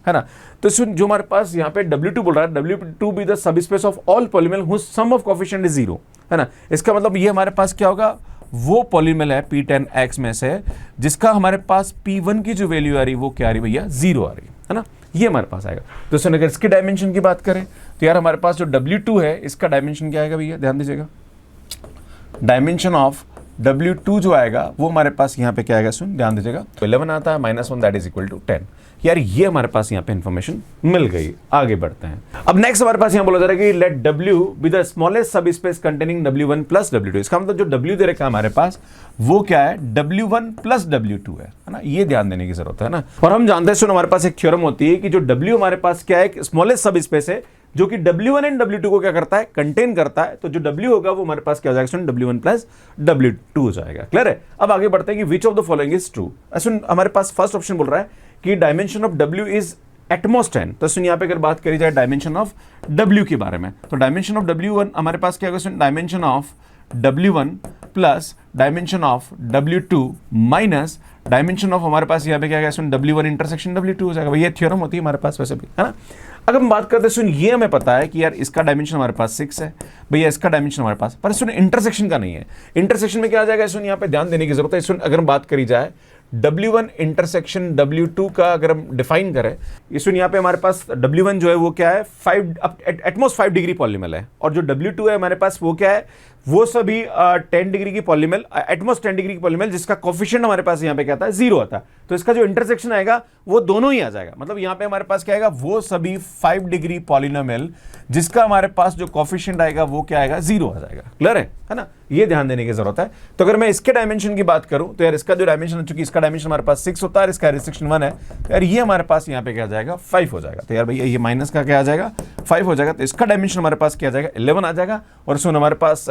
है ना। तो जो हमारे पास यहाँ पे W2 बोल रहा है, W2 be the subspace of all polynomial whose sum of coefficient is 0, है ना। इसका मतलब ये हमारे पास क्या होगा, वो पॉलीनोमियल है P10X में से जिसका हमारे पास P1 की जो वैल्यू आ रही वो क्या आ रही भैया, 0 आ रही है ना, ये हमारे पास आएगा। तो सुन, अगर इसकी डायमेंशन की बात करें तो यार हमारे पास जो W2 है इसका डायमेंशन क्या आएगा भैया, ध्यान दीजिएगा, डायमेंशन ऑफ W2 जो आएगा वो हमारे पास यहाँ पे क्या आएगा, सुन ध्यान दीजिएगा, तो 11 आता है -1 दैट इज इक्वल टू 10। यार ये हमारे पास यहाँ पे इंफॉर्मेशन मिल गई। आगे बढ़ते हैं। अब नेक्स्ट हमारे पास यहाँ बोला जा रहा है कि let W be the smallest subspace containing W1 plus W2। इसका मतलब जो W दे रखा है हमारे पास वो क्या है, W1 प्लस W2 है ना, ये ध्यान देने की जरूरत है ना। और हम जानते हैं, सुन हमारे पास एक थ्योरम होती है कि जो W हमारे पास क्या है, स्मॉलेस्ट सब स्पेस है जो कि W1 एंड W2 को क्या करता है, कंटेन करता है। तो जो W होगा वो हमारे पास क्या हो जाएगा, सुन W1 प्लस W2 हो जाएगा। क्लियर है। अब आगे बढ़ते हैं कि which of the following is true. सुन हमारे पास फर्स्ट ऑप्शन बोल रहा है कि dimension of W is at most 10। तो सुन यहाँ पे अगर बात करी जाए डायमेंशन ऑफ W के बारे में, तो डायमेंशन ऑफ W1 हमारे पास क्या होगा, सुन dimension of W1 plus dimension of W2 minus dimension of हमारे पास यहाँ पे क्या है, सुन W1 इंटरसेक्शन W2 हो जाएगा। ये थ्योरम होती है हमारे पास वैसे भी, है ना। अगर हम बात करते हैं, सुन ये हमें पता है कि यार इसका डायमेंशन हमारे पास 6 है, भैया इसका डायमेंशन हमारे पास, पर सुन इंटरसेक्शन का नहीं है। इंटरसेक्शन में क्या आ जाएगा, सुन यहाँ पे ध्यान देने की जरूरत है। सुन अगर हम बात करी जाए W1 इंटरसेक्शन W2 का अगर हम डिफाइन करें, सुन यहाँ पे हमारे पास W1 जो है वो क्या है, 5 एटमोस्ट 5 डिग्री पॉलीनोमियल है, और जो W2 है हमारे पास वो क्या है, वो सभी 10 डिग्री की पॉलीनोमियल, एटमोस्ट 10 डिग्री की पॉलीनोमियल जिसका कोफिशिएंट हमारे पास यहाँ पे क्या आता है, 0 आता है। तो इसका जो इंटरसेक्शन आएगा वो दोनों ही आ जाएगा। मतलब यहाँ पे हमारे पास क्या आएगा, वो सभी 5 डिग्री पॉलीनोमियल जिसका हमारे पास जो कोफिशिएंट आएगा वो क्या आएगा, 0 आ जाएगा। क्लियर है ना, ये ध्यान देने की जरूरत है। तो अगर मैं इसके डायमेंशन की बात करूं तो यार इसका जो डायमेंशन, चूंकि इसका डायमेंशन हमारे पास 6 होता है, इसका रिस्ट्रिक्शन 1 है, तो यार ये हमारे पास यहाँ पे क्या आ जाएगा, 5 हो जाएगा। तो यार भैया ये माइनस का क्या आ जाएगा, 5 हो जाएगा। तो इसका डायमेंशन हमारे पास क्या आ जाएगा, 11 आ जाएगा। और सुन हमारे पास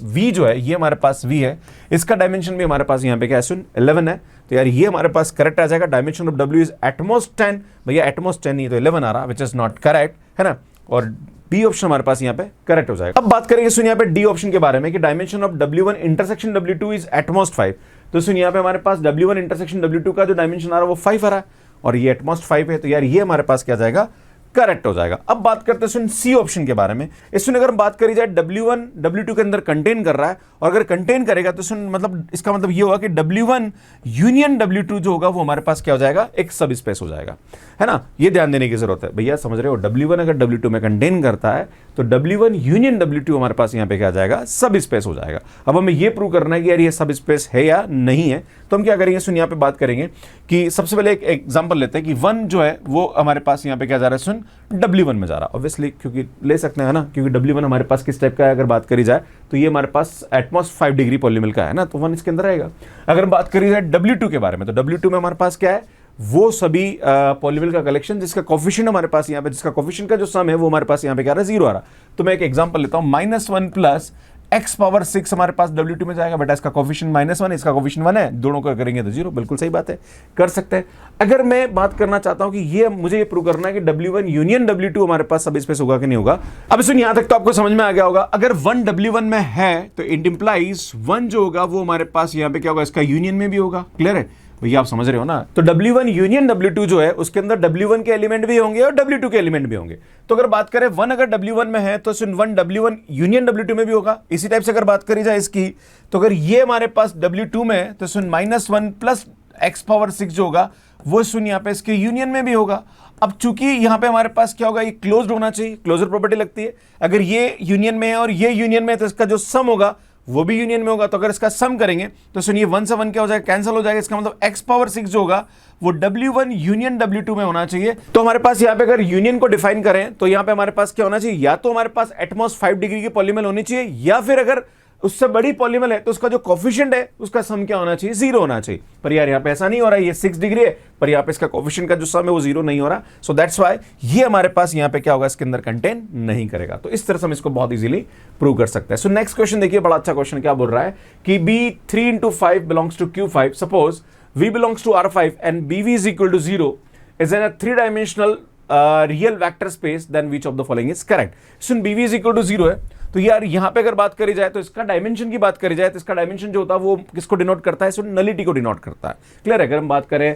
V जो है ये हमारे पास V है, इसका डायमेंशन भी हमारे पास यहाँ पे क्या है, सुन 11 है। तो यार ये हमारे पास करेक्ट आ जाएगा। Dimension of W is at most 10, भैया एटमोस्ट 10 नहीं तो 11 आ रहा, विच इज नॉट करेक्ट, है ना। और डी ऑप्शन हमारे पास यहाँ पे करेक्ट हो जाएगा। अब बात करेंगे सुन यहाँ पे डी ऑप्शन के बारे में कि dimension of W1 intersection W2 is at most 5। तो सुन यहाँ पे हमारे पास W1 इंटरसेक्शन W2 का जो डायमेंशन आ रहा है वो 5 आ रहा है, और ये एटमोस्ट 5 है। तो यार ये हमारे पास क्या जाएगा, करेक्ट हो जाएगा। अब बात करते हैं सुन सी ऑप्शन के बारे में। इसमें अगर बात करी जाए W1 W2 के अंदर कंटेन कर रहा है, और अगर कंटेन करेगा तो सुन मतलब इसका मतलब ये होगा कि W1 यूनियन W2 जो होगा वो हमारे पास क्या हो जाएगा, एक सब स्पेस हो जाएगा, है ना। ये ध्यान देने की जरूरत है। भैया समझ रहे हो, W1 अगर W2 में कंटेन करता है तो W1 यूनियन W2 हमारे पास यहाँ पे क्या आ जाएगा, सब स्पेस हो जाएगा। अब हमें ये प्रूव करना है कि यार ये सब स्पेस है या नहीं है। तो हम क्या करेंगे, सुन यहाँ पे बात करेंगे कि सबसे पहले एक एग्जांपल लेते हैं कि 1 जो है वो हमारे पास यहाँ पे क्या जा रहा है, सुन W1 में जा रहा है ऑब्वियसली, क्योंकि ले सकते हैं ना, क्योंकि W1 हमारे पास किस टाइप का है अगर बात करी जाए तो ये हमारे पास एटमॉस 5 डिग्री पॉलीमिल का है ना, तो 1 इसके अंदर रहेगा। अगर बात करी जाए W2 के बारे में, तो W2 में हमारे पास क्या है, वो सभी पॉलीमिल का कलेक्शन जिसका कोफिशिएंट हमारे पास यहाँ पे, जिसका कोफिशिएंट का जो सम है वो हमारे पास यहाँ पे क्या आ रहा है, 0 आ रहा। तो मैं एक एग्जांपल लेता हूँ, -1 प्लस x पावर 6 हमारे पास W2 में जाएगा, बेटा इसका कोफिशिएंट -1, इसका कोफिशिएंट 1 है, दोनों का करेंगे तो 0, बिल्कुल सही बात है, कर सकते हैं। अगर मैं बात करना चाहता हूं कि ये मुझे ये प्रूव करना है कि W1 यूनियन W2 हमारे पास सब स्पेस होगा कि नहीं होगा। अब सुन, यहां तक तो आपको समझ में आ गया होगा। अगर 1 W1 में है तो इट इंप्लाइज 1 जो होगा वो हमारे पास यहां पे क्या होगा, इसका यूनियन में भी होगा। क्लियर है भैया, आप समझ रहे हो ना। तो W1 यूनियन W2 जो है उसके अंदर W1 के एलिमेंट भी होंगे और W2 के एलिमेंट भी होंगे। तो अगर बात करें 1 अगर W1 में है तो सुन 1 W1 यूनियन W2 में भी होगा। इसी टाइप से अगर बात करी जाए इसकी, तो अगर ये हमारे पास W2 में है तो सुन -1 प्लस x पावर 6 जो होगा वो सुन यहाँ पे इसके यूनियन में भी होगा। अब चूंकि यहाँ पे हमारे पास क्या होगा, ये क्लोज्ड होना चाहिए, क्लोजर प्रॉपर्टी लगती है। अगर ये यूनियन में है और ये यूनियन में है तो इसका जो सम होगा वो भी यूनियन में होगा। तो अगर इसका सम करेंगे तो सुनिए 1 से 1 क्या हो जाएगा, कैंसिल हो जाएगा। इसका मतलब x पावर 6 जो होगा वो W1 यूनियन W2 में होना चाहिए। तो हमारे पास यहाँ पे अगर यूनियन को डिफाइन करें तो यहाँ पे हमारे पास क्या होना चाहिए, या तो हमारे पास एटमॉस 5 डिग्री की पॉलीमल होनी चाहिए, या फिर अगर उससे बड़ी पॉलीमल है तो उसका जो कोफिशिएंट है उसका सम क्या होना चाहिए, 0 होना चाहिए। पर यार यहाँ पे ऐसा नहीं हो रहा है, ये 6 डिग्री है पर यहाँ पे इसका कोफिशिएंट का जो सम है वो 0 नहीं हो रहा। सो दैट्स व्हाई ये हमारे पास यहाँ पे क्या होगा, इसके अंदर कंटेन नहीं करेगा। तो इस तरह से हम इसको बहुत इजीली प्रूव कर सकते हैं। सो नेक्स्ट क्वेश्चन देखिए, बड़ा अच्छा क्वेश्चन, क्या बोल रहा है कि B3 × 5 belongs to Q5, suppose V belongs to R5 and BV is equal to 0 is an 3 dimensional real vector space, then which of the following is correct. सुन BV इज इक्वल टू 0 है, तो यार यहां पे अगर बात करी जाए तो इसका डायमेंशन की बात करी जाए तो इसका डायमेंशन जो होता है वो किसको डिनोट करता है, सो नलिटी को डिनोट करता है। क्लियर है। अगर हम बात करें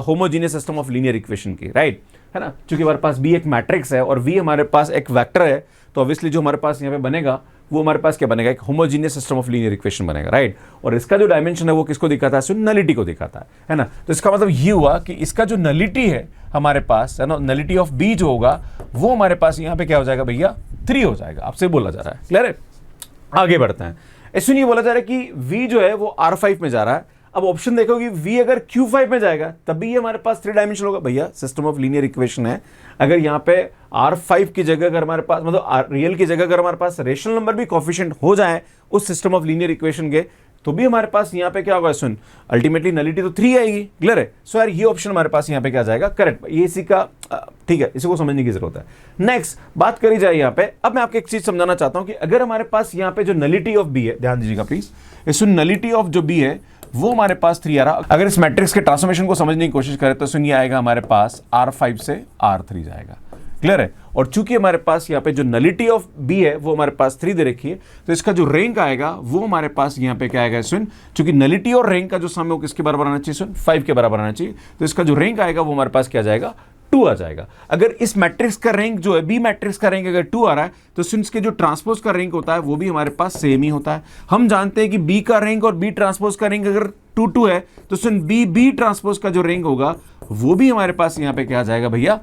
homogeneous system of linear equation की, राइट है ना, क्योंकि हमारे पास B एक मैट्रिक्स है और V हमारे पास एक वेक्टर है, तो ऑब्वियसली जो हमारे पास यहाँ पे बनेगा वो हमारे पास क्या बनेगा, एक homogeneous system of linear equation बनेगा, राइट। और इसका जो डायमेंशन है वो किसको दिखाता है, सो नलिटी को दिखाता है ना। तो इसका मतलब ये हुआ कि इसका जो नलिटी है हमारे पास, है ना, नलिटी ऑफ B जो होगा वो हमारे पास यहाँ पे क्या हो जाएगा भैया, 3 हो जाएगा। आपसे बोला जा रहा है, क्लियर है। आगे बढ़ते हैं। इसमें ये बोला जा रहा है कि V जो है वो R5 में जा रहा है। अब ऑप्शन देखो कि V अगर Q5 में जाएगा तब भी ये हमारे पास 3 डायमेंशन होगा। भैया सिस्टम ऑफ लीनियर इक्वेशन है, अगर यहाँ पे R5 की जगह अगर हमारे पास, मतलब रियल की जगह अगर हमारे पास रेशनल नंबर भी कोफिशिएंट हो जाए उस सिस्टम ऑफ लीनियर इक्वेशन के, तो भी हमारे पास यहाँ पे क्या होगा, सुन अल्टीमेटली नलिटी तो 3 आएगी। क्लियर है। सो यार ये ऑप्शन हमारे पास यहाँ पे क्या जाएगा, करेक्ट। ये इसी का ठीक है, इसी को समझने की जरूरत है। नेक्स्ट बात करी जाए यहाँ पे, अब मैं आपको एक चीज समझाना चाहता हूँ कि अगर हमारे पास यहाँ पे जो नलिटी ऑफ B है, ध्यान दीजिएगा प्लीज, सुन नलिटी ऑफ जो B है वो हमारे पास 3 आ रहा। अगर इस मैट्रिक्स के ट्रांसफॉर्मेशन को समझने की कोशिश करें तो सुनिए आएगा हमारे पास R5 से R3 जाएगा। क्लियर है। और चूंकि हमारे पास यहाँ पे जो नलिटी ऑफ B है वो हमारे पास 3 दे रखी है, तो इसका जो रैंक आएगा वो हमारे पास यहाँ पे क्या आएगा, सुन चूंकि नलिटी और रैंक का जो सम है वो किसके बराबर आना चाहिए, सुन 5 के बराबर आना चाहिए। तो इसका जो रैंक आएगा वो हमारे पास क्या जाएगा, 2 आ जाएगा। अगर इस मैट्रिक्स का रैंक जो है, B मैट्रिक्स का रैंक अगर 2 आ रहा है तो सुन इसके जो ट्रांसपोज का रैंक होता है वो भी हमारे पास सेम ही होता है। हम जानते हैं कि B का रैंक और B ट्रांसपोज का रैंक अगर 2 है तो सुन B ट्रांसपोज का जो रैंक होगा वो भी हमारे पास यहाँ पे क्या आ जाएगा भैया,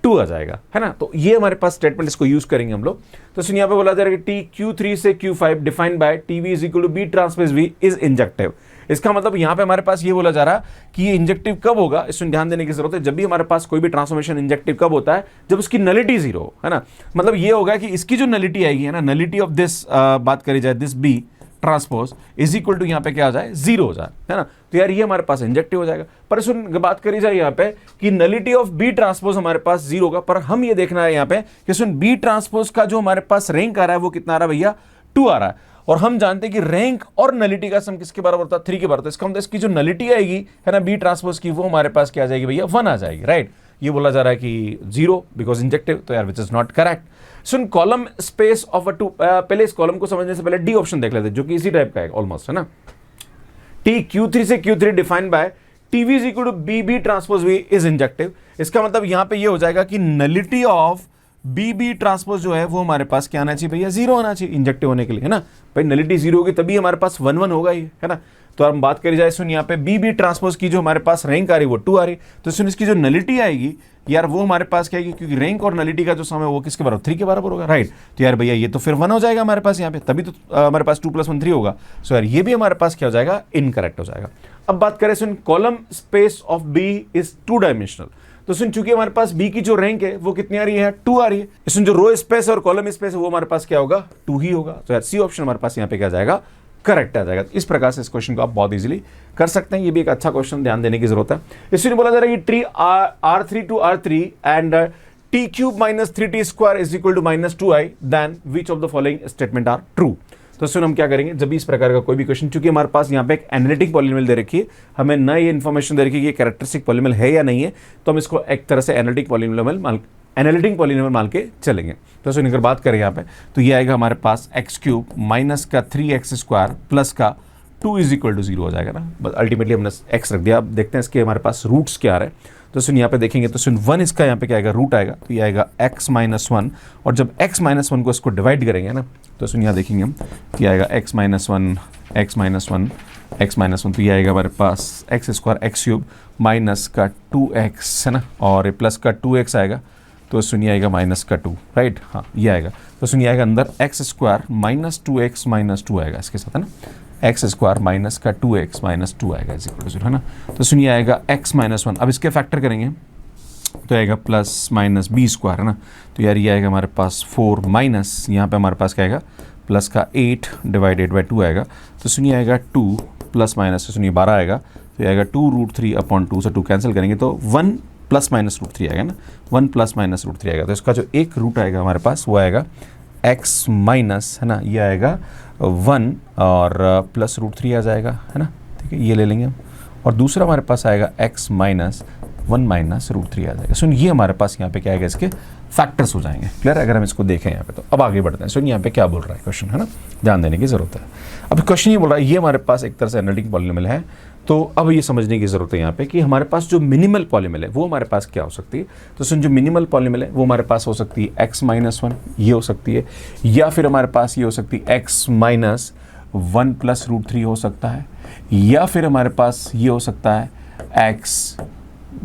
2 आ जाएगा, है ना। तो ये हमारे पास स्टेटमेंट, इसको यूज करेंगे हम लोग। तो सुन यहाँ पे बोला जा रहा है कि T Q3 से Q5 defined by TV is equal to B transpose V is injective. इसका मतलब यहाँ पे हमारे पास ये बोला जा रहा कि ये इंजेक्टिव कब होगा, इसमें ध्यान देने की जरूरत है। जब भी हमारे पास कोई भी ट्रांसफॉर्मेशन इंजेक्टिव कब होता है, जब उसकी नलिटी 0 हो, है ना। मतलब ये होगा कि इसकी जो नलिटी आएगी, है ना, नलिटी ऑफ दिस बात करी जाए, this B transpose is equal to यहाँ पे क्या आ जाए, 0 हो जाए, है ना। तो यार ये हमारे पास इंजेक्टिव हो जाएगा। पर सुन बात करी जाए यहाँ पे कि नलिटी ऑफ B ट्रांसपोज हमारे पास 0 होगा, पर हम ये देखना है यहाँ पे कि सुन B ट्रांसपोज का जो हमारे पास रैंक आ रहा है वो कितना आ रहा है भैया, 2 आ रहा है। और हम जानते हैं कि रैंक और नलिटी का सम किसके बराबर होता है, 3 के बराबर। तो इसका मतलब इसकी जो नलिटी आएगी, है ना, B ट्रांसपोज की, वो हमारे पास क्या आ जाएगी भैया, 1 आ जाएगी, राइट। ये बोला जा रहा है कि 0 बिकॉज इंजेक्टिव, तो यार विच is not correct. Soon column space of a 2, पहले इस कॉलम को समझने से पहले डी ऑप्शन देख लेते हैं जो कि इसी टाइप का है ऑलमोस्ट, है ना। T Q3 से Q3 defined by TV is equal to B transpose V is injective. इसका मतलब यहां पे ये हो जाएगा कि नलिटी ऑफ B ट्रांसपोज जो है वो हमारे पास क्या आना चाहिए भैया, 0 होना चाहिए इंजेक्टिव होने के लिए, है ना। भाई नलिटी 0 होगी तभी हमारे पास 1 होगा ही, है ना। तो हम बात करी जाए, सुन यहाँ पे B ट्रांसपोज की जो हमारे पास रैंक आ रही है वो 2 आ रही, तो सुन इसकी जो नलिटी आएगी यार वो हमारे पास क्या आएगी, क्योंकि रैंक और नलिटी का जो सम है वो किसके बराबर, 3 के बराबर होगा, राइट। तो यार भैया ये तो फिर 1 हो जाएगा हमारे पास यहाँ पे, तभी तो हमारे पास 2 + 1 3 होगा। सो यार ये भी हमारे पास क्या हो जाएगा, इनकरेक्ट हो जाएगा। अब बात करें सुन column space of B is 2 dimensional, तो सुन चूंकि हमारे पास बी की जो रैंक है वो कितनी आ रही है, 2 आ रही है, इसमें जो रो स्पेस और कॉलम स्पेस है वो हमारे पास क्या होगा, 2 ही होगा। तो यार सी ऑप्शन हमारे पास यहाँ पे क्या जाएगा, करेक्ट आ जाएगा। इस प्रकार से इस क्वेश्चन को आप बहुत इजीली कर सकते हैं। ये भी एक अच्छा क्वेश्चन, ध्यान देने की जरूरत है। इसमें बोला जा रहा है कि tree R3 to R3 and t cube minus 3t square is equal to -2i, then which of the following statement are true। तो सुन हम क्या करेंगे, जब भी इस प्रकार का कोई भी क्वेश्चन, चूंकि हमारे पास यहाँ पे एक एनालिटिक पॉलिनोमियल दे रखी है, हमें न ये इन्फॉर्मेशन दे रखी है कि ये कैरेक्टरिस्टिक पॉलिनोमियल है या नहीं है, तो हम इसको एक तरह से एनालिटिक पॉलिनोमियल मान के चलेंगे। तो सुन अगर बात करें यहाँ पे, तो ये आएगा हमारे पास x³ माइनस का 3x² प्लस का 2 इज इक्वल टू 0 हो जाएगा ना। बस अल्टीमेटली हमने x रख दिया। अब देखते हैं इसके हमारे पास रूट्स क्या आ रहे हैं। तो सुन यहाँ पे देखेंगे तो सुन 1 इसका यहाँ पे क्या आएगा, रूट आएगा, तो ये आएगा x-1, और जब x-1 को इसको डिवाइड करेंगे ना, तो सुन यहाँ देखेंगे हम कि आएगा x-1, तो ये आएगा हमारे पास x² x³ माइनस का 2x है ना, और ये प्लस का 2x आएगा, तो सुनिए आएगा माइनस का 2, राइट, हाँ ये आएगा। तो सुनिए आएगा अंदर x² माइनस 2x माइनस 2 आएगा इसके साथ है ना, x² माइनस का 2x माइनस 2 आएगा इस इक्वल टू 0 है ना। तो सुनिए आएगा x-1, अब इसके फैक्टर करेंगे तो आएगा प्लस माइनस b² है ना। तो यार ये आएगा हमारे पास 4 माइनस यहाँ पे हमारे पास क्या आएगा, प्लस का 8 डिवाइडेड बाई 2 आएगा। तो सुनिए आएगा 2 प्लस माइनस से सुनिए 12 आएगा, तो ये आएगा 2√3/2 से 2 कैंसिल करेंगे तो 1 प्लस माइनस √3 आएगा ना, 1 प्लस माइनस √3 आएगा। तो इसका जो एक रूट आएगा हमारे पास वो आएगा x माइनस है ना, ये आएगा 1 और प्लस √3 आ जाएगा है ना, ठीक है, ये ले लेंगे हम। और दूसरा हमारे पास आएगा x माइनस 1 माइनस √3 आ जाएगा। सुन ये हमारे पास यहाँ पे क्या आएगा, इसके फैक्टर्स हो जाएंगे। क्लियर, अगर हम इसको देखें यहाँ पे तो। अब आगे बढ़ते हैं। सुन यहाँ पे क्या बोल रहा है क्वेश्चन है ना, ध्यान देने की जरूरत है। अब क्वेश्चन ये बोल रहा है, ये हमारे पास एक तरह से एनालिटिक पॉलिनोमियल है। तो अब ये समझने की जरूरत है यहाँ पे कि हमारे पास जो मिनिमल पॉलिनोमियल है वो हमारे पास क्या हो सकती है। तो सुन जो मिनिमल पॉलिनोमियल है वो हमारे पास हो सकती है x-1, ये हो सकती है, या फिर हमारे पास ये हो सकती है x-1 प्लस √3 हो सकता है, या फिर हमारे पास ये हो सकता है x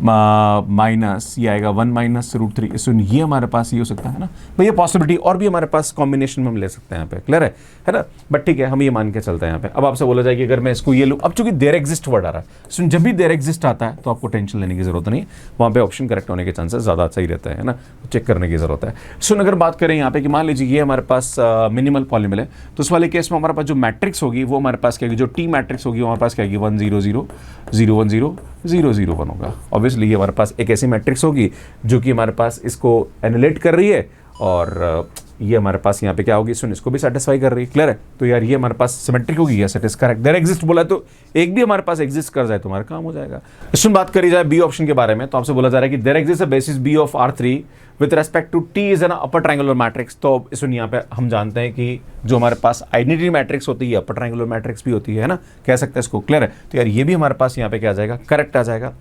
माइनस ये आएगा 1 माइनस √3। सुन ये हमारे पास ये हो सकता है ना भाई, ये पॉसिबिलिटी और भी हमारे पास कॉम्बिनेशन में हम ले सकते हैं यहाँ पे। क्लियर है ना, बट ठीक है हम ये मान के चलते हैं यहाँ पे। अब आपसे बोला जाए कि अगर मैं इसको ये लूँ, अब चूंकि देयर एग्जिस्ट वर्ड आ रहा है, सुन जब भी देयर एग्जिस्ट आता है तो आपको टेंशन लेने की जरूरत नहीं, वहाँ पे ऑप्शन करेक्ट होने के चांसेस ज़्यादा सही रहते हैं ना, चेक करने की जरूरत है। सुन अगर बात करें यहाँ पे कि मान लीजिए ये हमारे पास मिनिमल पॉलिनोमियल है, तो उस वाले केस में हमारे पास जो मैट्रिक्स होगी वो हमारे पास क्या होगी, जो टी मैट्रिक्स होगी हमारे पास क्या होगी, 1 0 0 0 1 0 0 0 1 होगा। ऑब्वियसली ये हमारे पास एक ऐसी मैट्रिक्स होगी जो कि हमारे पास इसको एनालिट कर रही है, और ये हमारे पास यहाँ पे क्या होगी, सुन इसको भी सेटिस्फाई कर रही है। क्लियर है, तो यार ये हमारे पास सिमेट्रिक होगी, yes it is correct. There exist बोला तो एक भी हमारे पास एग्जिस्ट कर जाए तो हमारा काम हो जाएगा। इसमें बात करी जाए बी ऑप्शन के बारे में, तो आपसे बोला जा रहा है कि there exist a basis B of R3 with respect to T is an upper triangular matrix. तो इसमें यहाँ पे हम जानते हैं कि जो हमारे पास आइडेंटिटी मैट्रिक्स होती है अपर ट्रायंगुलर मैट्रिक्स भी होती है ना, कह सकते हैं इसको। क्लियर है, तो यार ये भी हमारे पास यहाँ पे क्या आ जाएगा, करेक्ट आ जाएगा।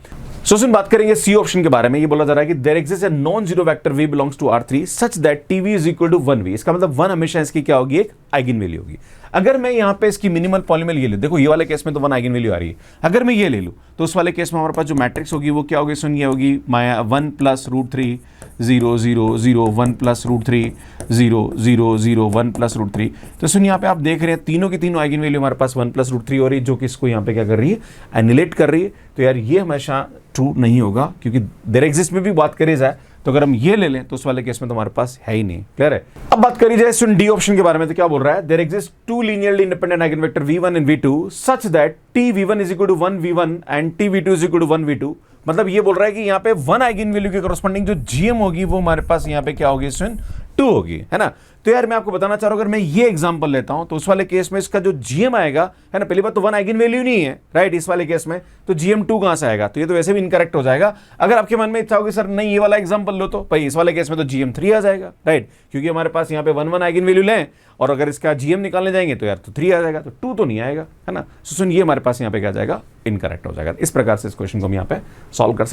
सुन बात करेंगे सी ऑप्शन के बारे में। ये बोला जा रहा है कि there exist a non zero vector v belongs to R3 such that tv is equal to 1v। इसका मतलब 1 हमेशा इसकी क्या होगी, एक आइगन वैल्यू होगी। अगर मैं यहाँ पे इसकी मिनिमल पॉलिनोमियल ये ले, देखो ये वाले केस में तो 1 आइगन वैल्यू आ रही है, अगर मैं ये ले लूँ तो उस वाले केस में हमारे पास जो मैट्रिक्स होगी वो क्या होगी, सुन ये होगी 1 प्लस √3 0 0 0 1 प्लस √3 0 0 0 1 प्लस √3। तो सुन यहाँ पे आप देख रहे हैं तीनों की तीनों आइगन वैल्यू हमारे पास 1 प्लस √3 हो रही है, जो कि इसको यहाँ पे क्या कर रही है, एनिलेट कर रही है। तो यार ये हमेशा ट्रू नहीं होगा, क्योंकि देयर एग्जिस्ट में भी बात करी जाए तो अगर हम ये ले लें तो उस वाले केस में तो हमारे पास है ही नहीं। क्लियर है। अब बात करी जाए सुन डी ऑप्शन के बारे में, तो क्या बोल रहा है, there exist 2 linearly independent eigen vector v1 and v2 such that tv1 is equal to 1v1 and tv2 is equal to 1v2। मतलब ये बोल रहा है कि यहाँ पे 1 आइगन वैल्यू के कॉरस्पॉन्डिंग जो जीएम होगी वो हमारे पास यहाँ पे क्या होगी, सुन 2 होगी, है ना। तो यार मैं आपको बताना चाह रहा हूं, अगर मैं ये एग्जांपल लेता हूं तो उस वाले केस में इसका जो जीएम आएगा, है ना, पहली बात तो 1 आइगन वैल्यू नहीं है, राइट, इस वाले केस में तो जीएम 2 कहां से आएगा, तो ये तो वैसे भी इनकरेक्ट हो जाएगा। अगर आपके मन में इच्छा होगी सर नहीं ये वाला एग्जांपल लो, तो भाई इस वाले केस में तो जीएम 3 आ जाएगा, राइट, क्योंकि हमारे पास यहाँ पे 1 आइगन वैल्यू लें और अगर इसका जीएम निकालने जाएंगे तो यार तो 3 आ जाएगा, तो 2 तो नहीं आएगा, है ना। सुन ये हमारे पास यहाँ पे क्या जाएगा, इनकरेक्ट हो जाएगा। इस प्रकार से इस क्वेश्चन को हम यहाँ पे सॉल्व कर सकते हैं।